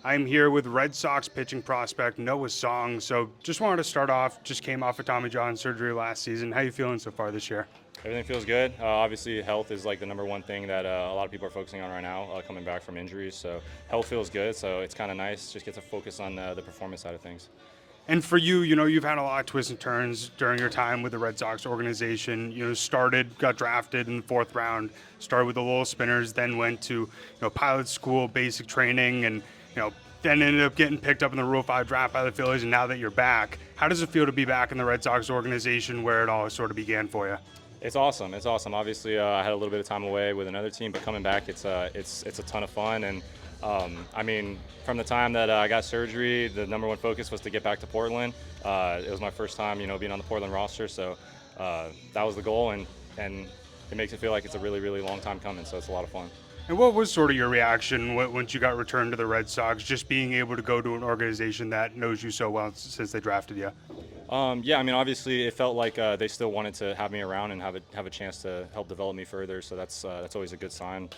I'm here with Red Sox pitching prospect Noah Song. So just wanted to start off, just came off of Tommy John surgery last season. How you feeling so far this year? Everything feels good. Obviously, health is like the number one thing that a lot of people are focusing on right now, coming back from injuries. So health feels good. So it's kind of nice. Just get to focus on the performance side of things. And for you, you've had a lot of twists and turns during your time with the Red Sox organization. Got drafted in the fourth round, started with the Lowell Spinners, then went to, pilot school, basic training, and, then ended up getting picked up in the Rule 5 draft by the Phillies. And now that you're back, how does it feel to be back in the Red Sox organization where it all sort of began for you? It's awesome. It's awesome. Obviously, I had a little bit of time away with another team, but coming back, it's a ton of fun. And I mean, from the time that I got surgery, the number one focus was to get back to Portland. It was my first time, being on the Portland roster, so that was the goal, and it makes it feel like it's a really, really long time coming. So it's a lot of fun. And what was sort of your reaction once you got returned to the Red Sox, just being able to go to an organization that knows you so well since they drafted you? Yeah, I mean, obviously, it felt like they still wanted to have me around and have a chance to help develop me further. So that's always a good sign.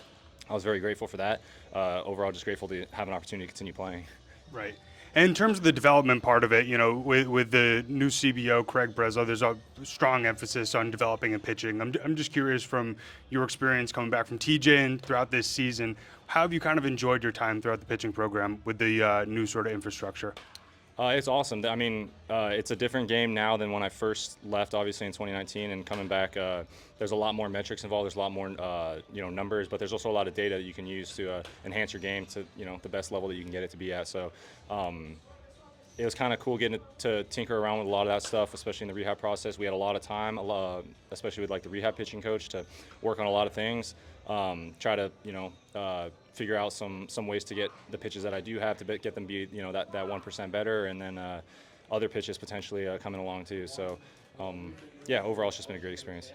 I was very grateful for that. Overall, just grateful to have an opportunity to continue playing. Right. And in terms of the development part of it, with the new CBO, Craig Breslow, there's a strong emphasis on developing and pitching. I'm just curious from your experience coming back from TJ and throughout this season, how have you kind of enjoyed your time throughout the pitching program with the new sort of infrastructure? It's awesome. I mean, it's a different game now than when I first left, obviously in 2019, and coming back. There's a lot more metrics involved. There's a lot more, numbers, but there's also a lot of data that you can use to enhance your game to, the best level that you can get it to be at. So, it was kind of cool getting to tinker around with a lot of that stuff, especially in the rehab process. We had a lot of time, especially with like the rehab pitching coach, to work on a lot of things. Try to figure out some ways to get the pitches that I do have to get them be that 1% better, and then other pitches potentially coming along too. So overall it's just been a great experience.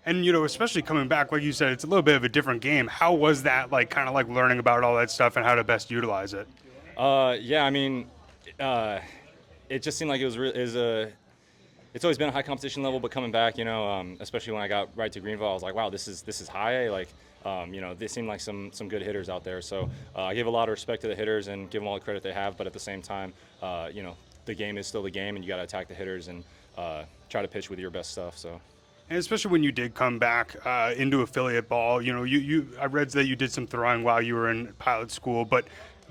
And especially coming back, like you said, it's a little bit of a different game. How was that, like, kind of like learning about all that stuff and how to best utilize it? Yeah, I mean, it just seemed like it's always been a high competition level, but coming back, especially when I got right to Greenville, I was like, wow, this is high. Like, they seem like some good hitters out there. So I give a lot of respect to the hitters and give them all the credit they have. But at the same time, the game is still the game, and you got to attack the hitters and try to pitch with your best stuff. So. And especially when you did come back into affiliate ball, I read that you did some throwing while you were in pilot school, but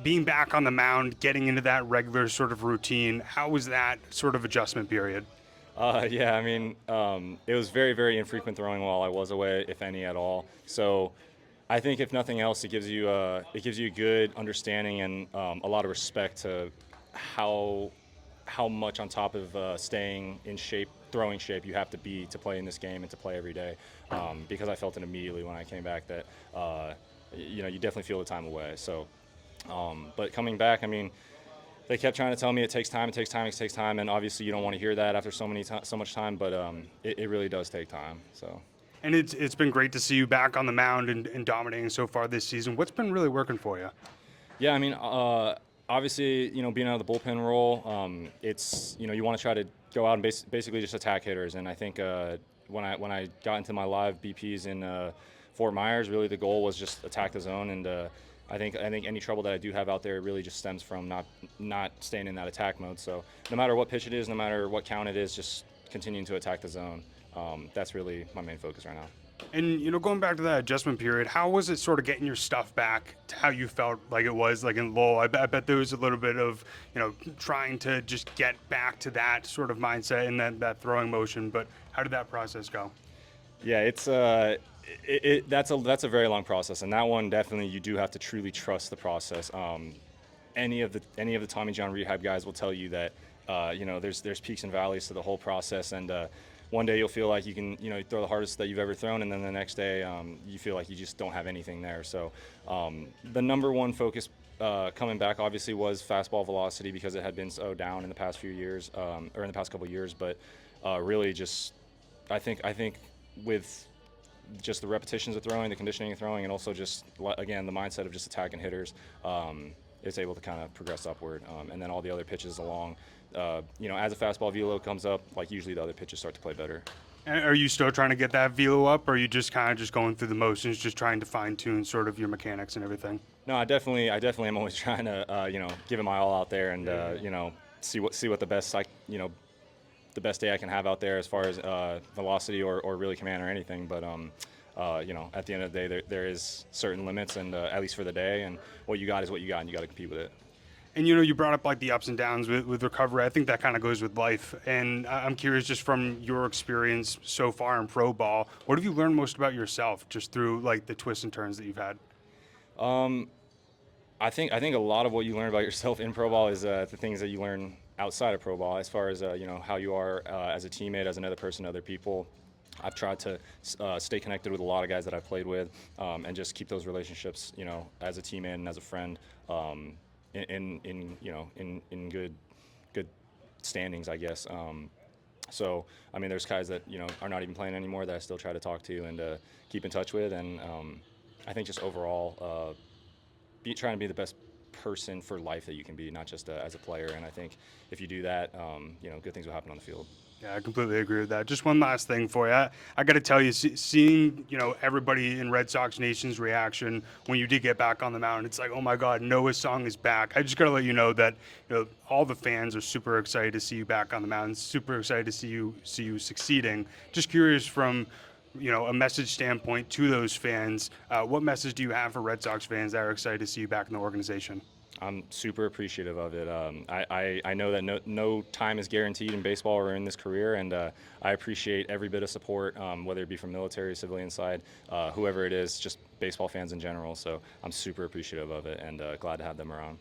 being back on the mound, getting into that regular sort of routine, how was that sort of adjustment period? Yeah, I mean, it was very, very infrequent throwing while I was away, if any at all. So I think if nothing else, it gives you a good understanding and a lot of respect to how much on top of staying in shape, throwing shape, you have to be to play in this game and to play every day. Because I felt it immediately when I came back that you definitely feel the time away. So, but coming back, I mean, they kept trying to tell me it takes time, and obviously you don't want to hear that after so much time, but it really does take time. So. And it's been great to see you back on the mound and dominating so far this season. What's been really working for you? Yeah, I mean, obviously, being out of the bullpen role, it's you want to try to go out and basically just attack hitters, and I think when I got into my live BPs in Fort Myers, really the goal was just attack the zone, and I think any trouble that I do have out there really just stems from not staying in that attack mode. So no matter what pitch it is, no matter what count it is, just continuing to attack the zone. That's really my main focus right now. And going back to that adjustment period, how was it sort of getting your stuff back to how you felt like it was like in Lowell? I bet there was a little bit of trying to just get back to that sort of mindset and that throwing motion. But how did that process go? Yeah, it's that's a very long process, and that one definitely you do have to truly trust the process. Any of the Tommy John rehab guys will tell you that there's peaks and valleys to the whole process, and one day you'll feel like you can throw the hardest that you've ever thrown, and then the next day you feel like you just don't have anything there. So the number one focus coming back obviously was fastball velocity because it had been so down in the past few years or in the past couple of years, but really just I think with just the repetitions of throwing, the conditioning of throwing, and also just, again, the mindset of just attacking hitters, it's able to kind of progress upward. And then all the other pitches along, as a fastball velo comes up, like usually the other pitches start to play better. And are you still trying to get that velo up, or are you just kind of just going through the motions, just trying to fine tune sort of your mechanics and everything? No, I definitely am always trying to, give it my all out there and, see what the best, the best day I can have out there as far as velocity or really command or anything. But at the end of the day, there is certain limits, and at least for the day, and what you got is what you got, and you got to compete with it. And you brought up like the ups and downs with recovery. I think that kind of goes with life. And I'm curious, just from your experience so far in pro ball, what have you learned most about yourself just through like the twists and turns that you've had? I think a lot of what you learn about yourself in pro ball is the things that you learn outside of pro ball, as far as how you are as a teammate, as another person, other people. I've tried to stay connected with a lot of guys that I've played with, and just keep those relationships, as a teammate and as a friend, in good standings, I guess. So, I mean, there's guys that are not even playing anymore that I still try to talk to and keep in touch with, and I think just overall, trying to be the best person for life that you can be, not just as a player. And I think if you do that, good things will happen on the field. Yeah, I completely agree with that. Just one last thing for you. I got to tell you, seeing everybody in Red Sox Nation's reaction when you did get back on the mound, it's like, oh my God, Noah's song is back. I just got to let you know that all the fans are super excited to see you back on the mound, super excited to see you succeeding. Just curious from a message standpoint to those fans, what message do you have for Red Sox fans that are excited to see you back in the organization? I'm super appreciative of it. I know that no time is guaranteed in baseball or in this career, and I appreciate every bit of support, whether it be from military, civilian side, whoever it is, just baseball fans in general. So I'm super appreciative of it, and glad to have them around.